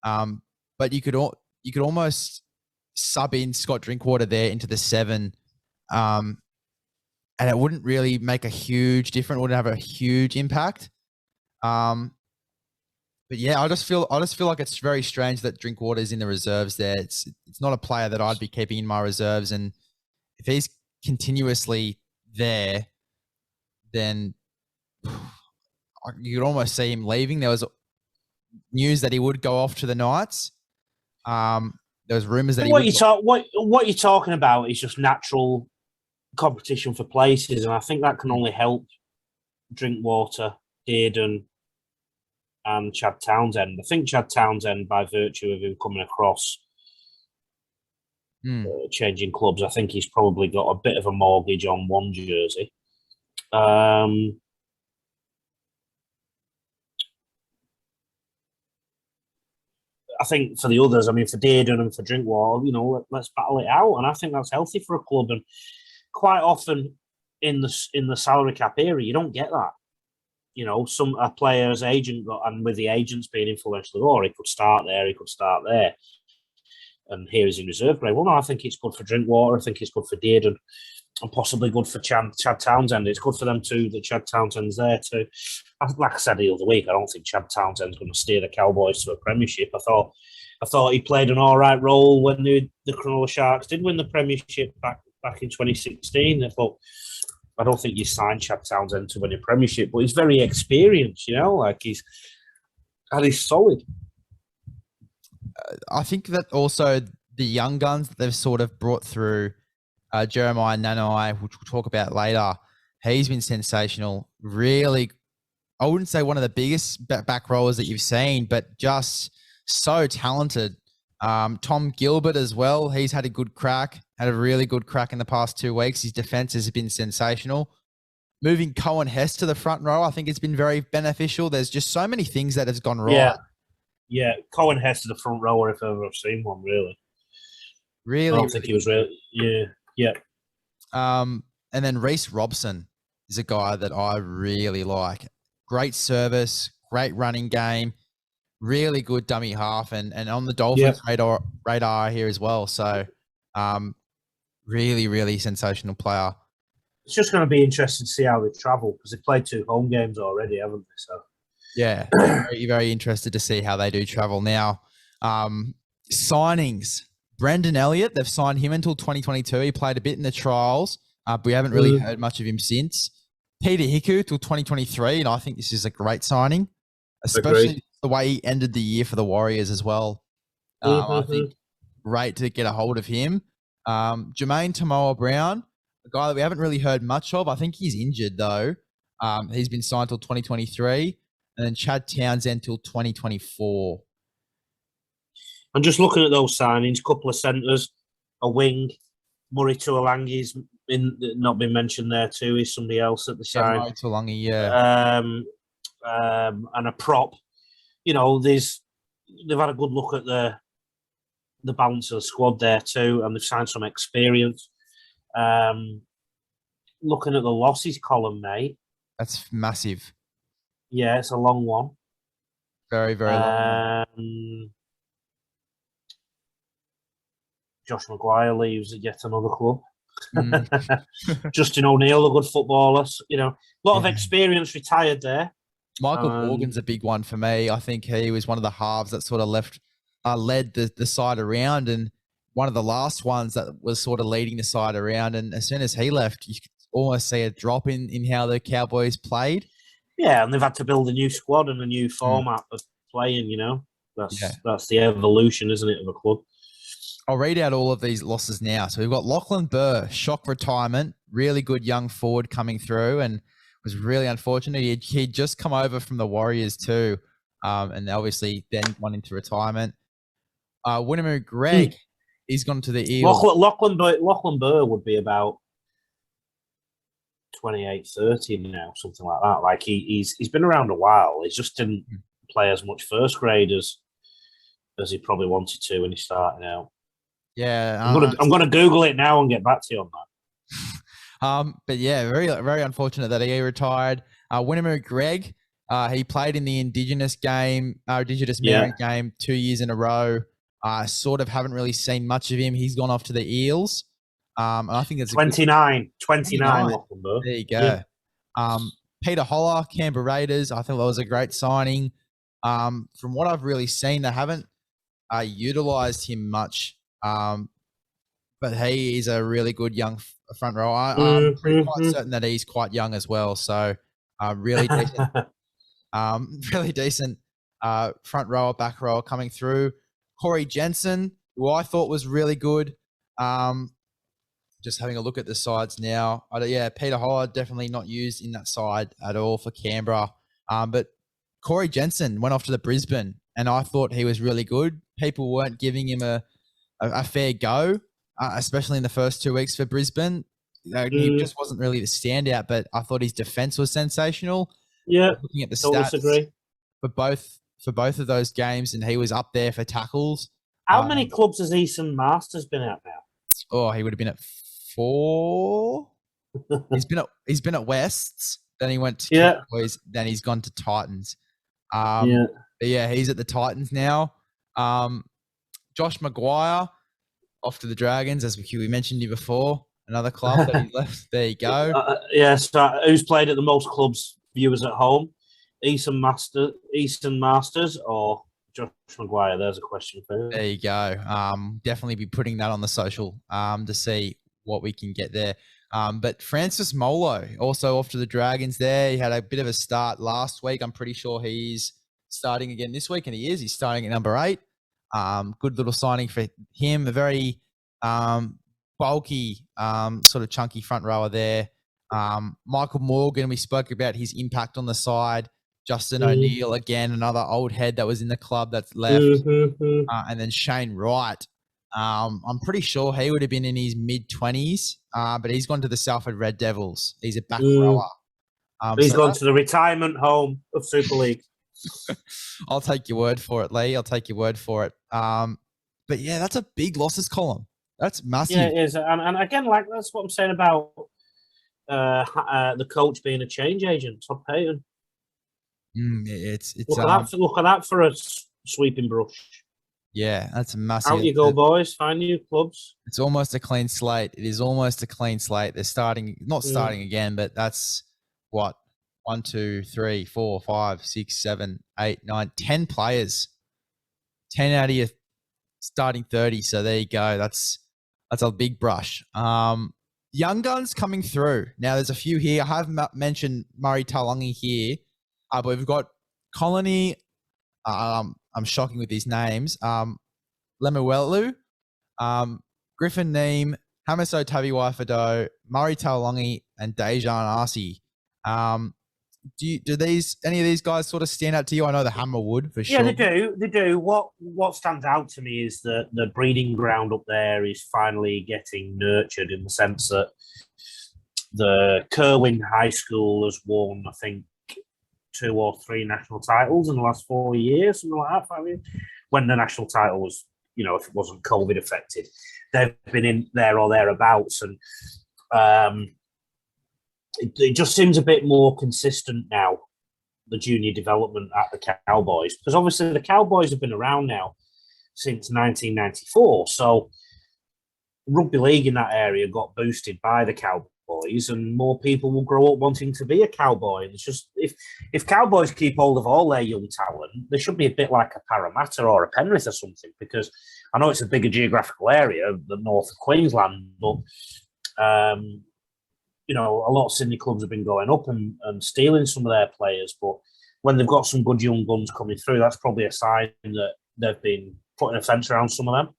S1: But you could almost sub in Scott Drinkwater there into the 7, and it wouldn't really make a huge difference. It wouldn't have a huge impact. But yeah, I just feel like it's very strange that Drinkwater is in the reserves there. It's not a player that I'd be keeping in my reserves, and if he's continuously there, then you could almost see him leaving. There was news that he would go off to the Knights. There was rumors that
S2: what you're talking about is just natural competition for places, and I think that can only help Drinkwater, Dearden, and Chad Townsend. I think Chad Townsend, by virtue of him coming across, changing clubs, I think he's probably got a bit of a mortgage on one jersey. I think for the others, for Dearden and for Drinkwater, let's battle it out, and I think that's healthy for a club. And quite often in the salary cap era, you don't get that. some a player's agent got, and with the agents being influential, he could start there, and here he's in reserve grade. Well, no, I think it's good for Drinkwater. I think it's good for Dearden, and possibly good for Chad Townsend. It's good for them too that Chad Townsend's there too. Like I said the other week, I don't think Chad Townsend's going to steer the Cowboys to a premiership. I thought he played an all right role when the Cronulla Sharks did win the premiership back in 2016. I don't think you signed Chad Townsend to win a premiership, but he's very experienced, he's solid.
S1: I think that also the young guns that they've sort of brought through, Jeremiah Nanai, which we'll talk about later, he's been sensational. Really, I wouldn't say one of the biggest back rollers that you've seen, but just so talented. Tom Gilbert as well. He's had a really good crack in the past 2 weeks. His defense has been sensational. Moving Cohen Hess to the front row, I think it's been very beneficial. There's just so many things that has gone right.
S2: Yeah. Cohen Hess to the front rower if I've ever seen one, really.
S1: Really?
S2: I don't think he was really, yeah.
S1: And then Reece Robson is a guy that I really like. Great service, great running game, really good dummy half, and on the Dolphins radar here as well. So, really, really sensational player.
S2: It's just going to be interesting to see how they travel because they've played 2 home games already, haven't they? So,
S1: yeah, very, very interested to see how they do travel now. Signings. Brendan Elliott, they've signed him until 2022. He played a bit in the trials, but we haven't really heard much of him since. Peter Hiku till 2023, and I think this is a great signing, especially the way he ended the year for the Warriors as well. I think great to get a hold of him. Jermaine Tamoa-Brown, a guy that we haven't really heard much of. I think he's injured though. He's been signed till 2023, and then Chad Townsend till 2024.
S2: I'm just looking at those signings. Couple of centres, a wing. Murray Tuolangi's not been mentioned there too. He's somebody else at the side.
S1: Murray Tuolangi, yeah.
S2: And a prop. They've had a good look at the balance of the squad there too, and they've signed some experience. Looking at the losses column, mate.
S1: That's massive.
S2: Yeah, it's a long one.
S1: Very, very long.
S2: Josh Maguire leaves at yet another club. Justin O'Neill, a good footballer. A lot of experience retired there.
S1: Michael Morgan's a big one for me. I think he was one of the halves that sort of led the side around, and one of the last ones that was sort of leading the side around. And as soon as he left, you could almost see a drop in how the Cowboys played.
S2: Yeah, and they've had to build a new squad and a new format of playing. That's the evolution, isn't it, of a club?
S1: I'll read out all of these losses now. So we've got Lachlan Burr, shock retirement, really good young forward coming through, and was really unfortunate. He'd just come over from the Warriors too, and obviously then went into retirement. Winnemere Greg, he's gone to the Eels.
S2: Lachlan Burr would be about 28, 30 now, something like that. Like he's been around a while. He just didn't play as much first grade as he probably wanted to when he started out.
S1: Yeah,
S2: I'm gonna Google it now and get back to you on
S1: that. But yeah, very, very unfortunate that he retired. Winnemere Greg, he played in the Indigenous Merit game 2 years in a row. Sort of haven't really seen much of him. He's gone off to the Eels. And I think it's
S2: 29.
S1: There you go. Yeah. Peter Holler, Canberra Raiders. I think that was a great signing. From what I've really seen, they haven't utilised him much. But he is a really good young front row. I'm quite certain that he's quite young as well. So really decent, really decent front rower, back rower coming through. Corey Jensen, who I thought was really good. Just having a look at the sides now. Peter Holler definitely not used in that side at all for Canberra. But Corey Jensen went off to the Brisbane, and I thought he was really good. People weren't giving him a fair go, especially in the first 2 weeks for Brisbane. He just wasn't really the standout, but I thought his defense was sensational.
S2: Yeah,
S1: looking at the stats for both of those games, and he was up there for tackles.
S2: How many clubs has Easton Masters been at now?
S1: Oh, he would have been at 4. He's been at Wests. Then he went to Cowboys. Then he's gone to Titans. But yeah, he's at the Titans now. Josh Maguire off to the Dragons, as we mentioned you before. Another club that he left. There you go.
S2: So who's played at the most clubs? Viewers at home, Easton Masters or Josh Maguire? There's a question for you.
S1: There you go. Definitely be putting that on the social to see what we can get there. But Francis Molo also off to the Dragons there. He had a bit of a start last week. I'm pretty sure he's starting again this week, and he is. He's starting at number 8. Good little signing for him. A very bulky, sort of chunky front rower there. Michael Morgan, we spoke about his impact on the side. Justin O'Neill, again, another old head that was in the club that's left. And then Shane Wright. I'm pretty sure he would have been in his mid-20s, but he's gone to the Salford Red Devils. He's a back rower.
S2: He's gone to the retirement home of Super League.
S1: I'll take your word for it, Lee. I'll take your word for it. But yeah, that's a big losses column. That's massive.
S2: Yeah, it is. And again, like that's what I'm saying about the coach being a change agent, Todd Payton.
S1: It's
S2: look at that for a sweeping brush.
S1: Yeah, that's massive.
S2: Out you go, boys. Find new clubs.
S1: It's almost a clean slate. It is almost a clean slate. They're not starting again, but that's what 1, 2, 3, 4, 5, 6, 7, 8, 9, 10 players. 10 out of your starting 30. So there you go. That's a big brush. Young guns coming through. Now there's a few here. I have mentioned Murray Taulagi here, but we've got Colony. I'm shocking with these names. Lemuelu, Griffin Neem, Hamiso Tabiwai-Fado, Murray Taulagi, and Dejan Arce. Do any of these guys sort of stand out to you? I know the Hammer would for sure.
S2: Yeah, they do. What stands out to me is that the breeding ground up there is finally getting nurtured in the sense that the Kerwin High School has won, I think, 2 or 3 national titles in the last 4 years, something like that, 5 years. When the national title was, if it wasn't COVID affected, they've been in there or thereabouts, and it just seems a bit more consistent now, the junior development at the Cowboys, because obviously the Cowboys have been around now since 1994, so rugby league in that area got boosted by the Cowboys, and more people will grow up wanting to be a Cowboy. And it's just, if Cowboys keep hold of all their young talent, they should be a bit like a Parramatta or a Penrith or something, because I know it's a bigger geographical area than North Queensland, but a lot of Sydney clubs have been going up and stealing some of their players, but when they've got some good young guns coming through, that's probably a sign that they've been putting a fence around some of them.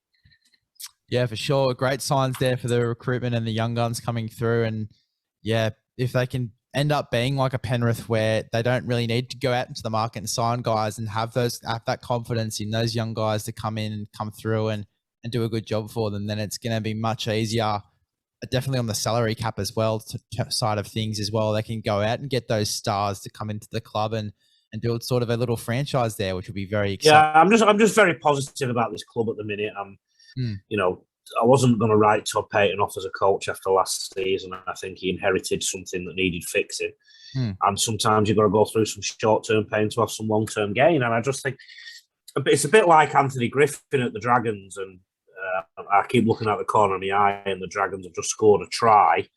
S1: Yeah, for sure. Great signs there for the recruitment and the young guns coming through. And yeah, if they can end up being like a Penrith where they don't really need to go out into the market and sign guys and have that confidence in those young guys to come in and come through and do a good job for them, then it's going to be much easier. Definitely on the salary cap as well, side of things as well. They can go out and get those stars to come into the club and build sort of a little franchise there, which will be very exciting.
S2: Yeah, I'm just very positive about this club at the minute. I wasn't going to write Todd Payton off as a coach after last season. I think he inherited something that needed fixing. And sometimes you've got to go through some short-term pain to have some long-term gain. And I just think it's a bit like Anthony Griffin at the Dragons, and I keep looking out the corner of my eye, and the Dragons have just scored a try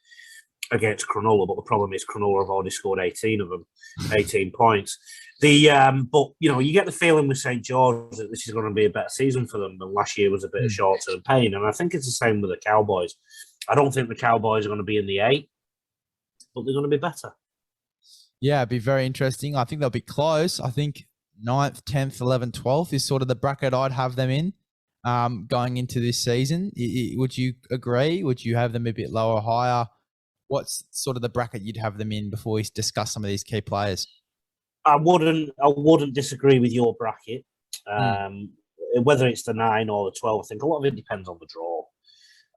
S2: against Cronulla, but the problem is Cronulla have already scored 18 of them, 18 points. But you get the feeling with St. George that this is going to be a better season for them than last year was a bit of short-term pain, and I think it's the same with the Cowboys. I don't think the Cowboys are going to be in the 8, but they're going to be better.
S1: Yeah, it'd be very interesting. I think they'll be close. I think 9th, 10th, 11th, 12th is sort of the bracket I'd have them in. Going into this season, would you agree? Would you have them a bit lower, higher? What's sort of the bracket you'd have them in before we discuss some of these key players?
S2: I wouldn't disagree with your bracket. Whether it's the 9 or the 12, I think a lot of it depends on the draw.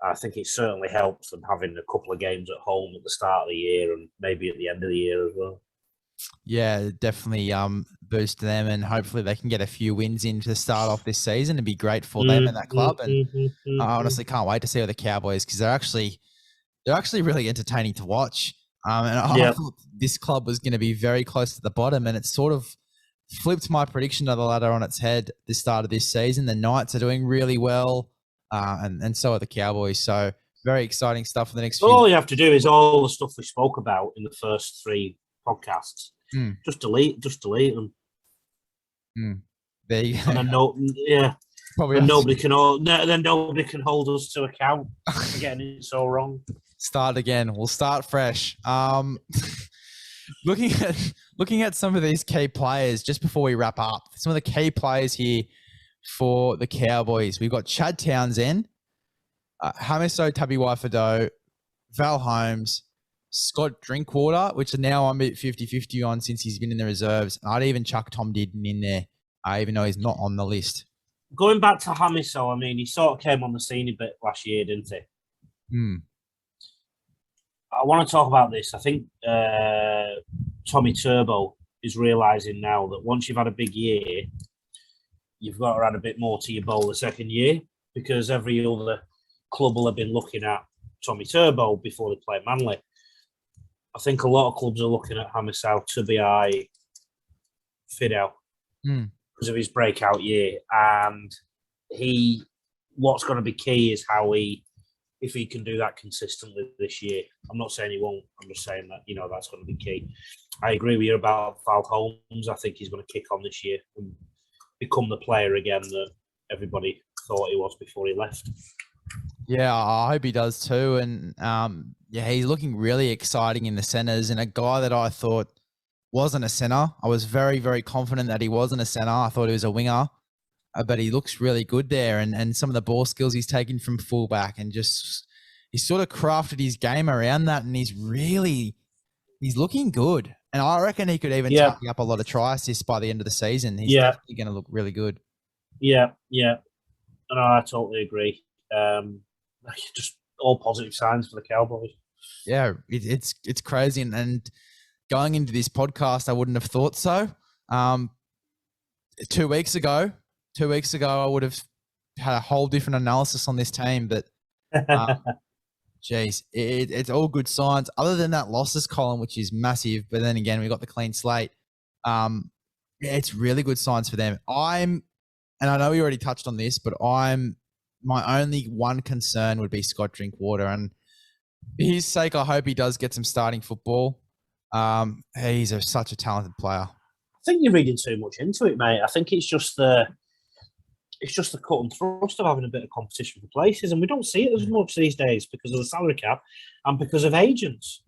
S2: I think it certainly helps them having a couple of games at home at the start of the year and maybe at the end of the year as well.
S1: Yeah, definitely boost them, and hopefully they can get a few wins in to start off this season. It'd be great for them and that club. And I honestly can't wait to see the Cowboys, because they're actually really entertaining to watch. And I thought this club was going to be very close to the bottom, and it's sort of flipped my prediction of the ladder on its head this start of this season. The Knights are doing really well, and so are the Cowboys. So very exciting stuff for the next few.
S2: All you have to do is all the stuff we spoke about in the first 3 podcasts. Just delete them.
S1: There you go.
S2: And then nobody can hold us to account for getting it so wrong.
S1: Start again. We'll start fresh. Looking at some of these key players just before we wrap up. Some of the key players here for the Cowboys. We've got Chad Townsend, Hamiso Tabuai-Fidow, Val Holmes, Scott Drinkwater, which are now I'm at 50-50 on since he's been in the reserves. I'd even chuck Tom Dearden in there, even though he's not on the list.
S2: Going back to Hamiso, I mean, he sort of came on the scene a bit last year, didn't he? I want to talk about this. I think Tommy Turbo is realising now that once you've had a big year, you've got to add a bit more to your bowl the second year, because every other club will have been looking at Tommy Turbo before they play Manly. I think a lot of clubs are looking at Hamiso Tabuai-Fidow because of his breakout year. And what's going to be key is if he can do that consistently this year. I'm not saying he won't. I'm just saying that, that's going to be key. I agree with you about Val Holmes. I think he's going to kick on this year and become the player again that everybody thought he was before he left.
S1: Yeah, I hope he does too. And he's looking really exciting in the centres, and a guy that I thought wasn't a centre. I was very, very confident that he wasn't a centre. I thought he was a winger, but he looks really good there. And some of the ball skills he's taken from fullback, and just he's sort of crafted his game around that, and he's looking good. And I reckon he could even tally up a lot of try assists by the end of the season. He's definitely going to look really good.
S2: Yeah. No, I totally agree. Just all positive signs for the Cowboys.
S1: Yeah, it's crazy. And going into this podcast, I wouldn't have thought so. 2 weeks ago, I would have had a whole different analysis on this team. But, geez, it's all good signs. Other than that losses column, which is massive. But then again, we got the clean slate. It's really good signs for them. And I know we already touched on this, but my only one concern would be Scott Drinkwater. And for his sake, I hope he does get some starting football. He's such a talented player.
S2: I think you're reading too much into it, mate. I think it's just the cut and thrust of having a bit of competition for places, and we don't see it as much these days because of the salary cap and because of agents.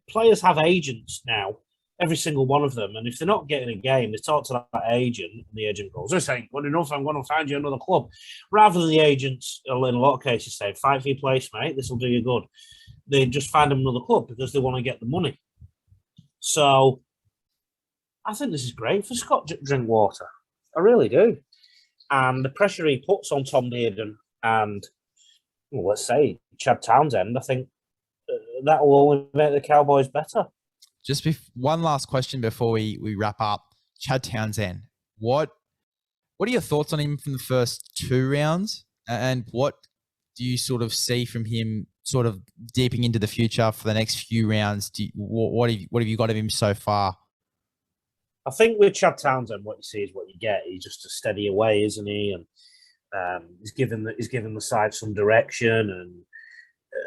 S2: Players have agents now, every single one of them, and if they're not getting a game, they talk to that agent, and the agent goes, "This ain't good enough. I'm going to find you another club," rather than the agents, in a lot of cases, saying, "Fight for your place, mate. This will do you good." They just find them another club because they want to get the money. So I think this is great for Scott Drinkwater. I really do. And the pressure he puts on Tom Dearden and, let's say, Chad Townsend, I think that will only make the Cowboys better.
S1: Just one last question before we wrap up. Chad Townsend, what are your thoughts on him from the first 2 rounds? And what do you sort of see from him sort of deeping into the future for the next few rounds? What have you got of him so far?
S2: I think with Chad Townsend, what you see is what you get. He's just a steady away, isn't he? And he's given the side some direction. And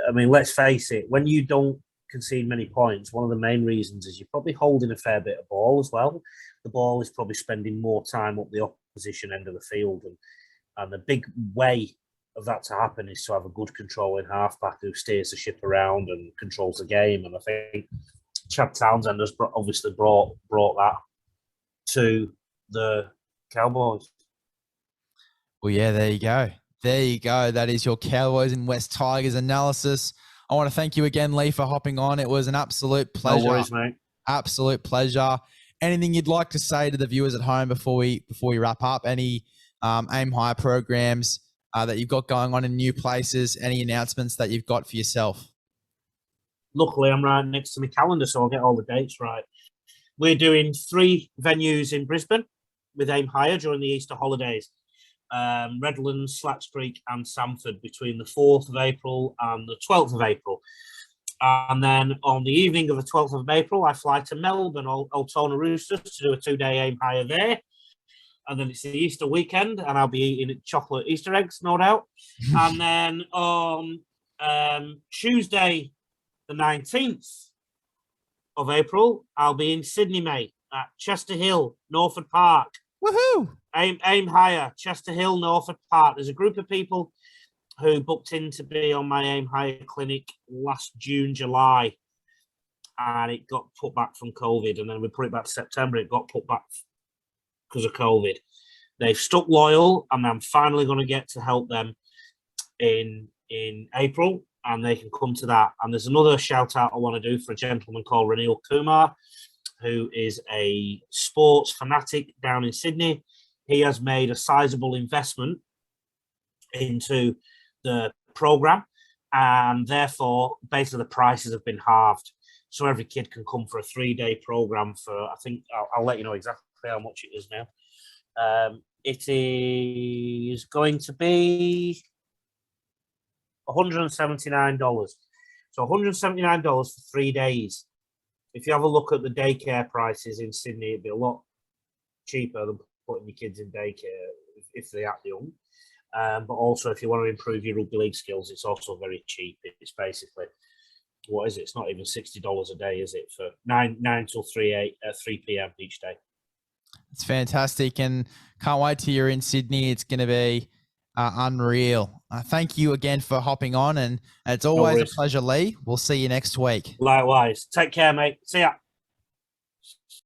S2: I mean, let's face it, when you don't concede many points, one of the main reasons is you're probably holding a fair bit of ball as well. The ball is probably spending more time up the opposition end of the field, and the big way of that to happen is to have a good controlling halfback who steers the ship around and controls the game. And I think Chad Townsend has obviously brought that to the Cowboys.
S1: Well, yeah, there you go. That is your Cowboys and West Tigers analysis. I want to thank you again, Lee, for hopping on. It was an absolute pleasure.
S2: No worries, mate.
S1: Absolute pleasure. Anything you'd like to say to the viewers at home before we wrap up? Any aim higher programs that you've got going on in new places? Any announcements that you've got for yourself?
S2: Luckily, I'm right next to my calendar, so I'll get all the dates right. We're doing 3 venues in Brisbane with Aim Higher during the Easter holidays. Redlands, Slats Creek and Samford between the 4th of April and the 12th of April. And then on the evening of the 12th of April, I fly to Melbourne, Altona Roosters, to do a 2-day aim higher there. And then it's the Easter weekend, and I'll be eating chocolate Easter eggs, no doubt. And then on Tuesday, the 19th of April, I'll be in Sydney, mate, at Chester Hill, Norfolk Park.
S1: Woohoo!
S2: Aim higher, Chester Hill, Norfolk Park. There's a group of people who booked in to be on my Aim Higher clinic last June, July, and it got put back from COVID. And then we put it back to September. It got put back because of COVID. They've stuck loyal, and I'm finally going to get to help them in April, and they can come to that. And there's another shout out I want to do for a gentleman called Raniel Kumar, who is a sports fanatic down in Sydney. He has made a sizable investment into the program, and therefore basically the prices have been halved, so every kid can come for a 3-day program for, I think I'll let you know exactly how much it is now. It is going to be $179, so $179 for 3 days. If you have a look at the daycare prices in Sydney, it'd be a lot cheaper than putting your kids in daycare if they are young. But also, if you want to improve your rugby league skills, it's also very cheap. It's basically, what is it? It's not even $60 a day, is it? For 9 till 3 p.m. each day.
S1: It's fantastic, and can't wait till you're in Sydney. It's going to be unreal. Thank you again for hopping on, and it's always a pleasure, Lee. We'll see you next week.
S2: Likewise. Take care, mate. See ya.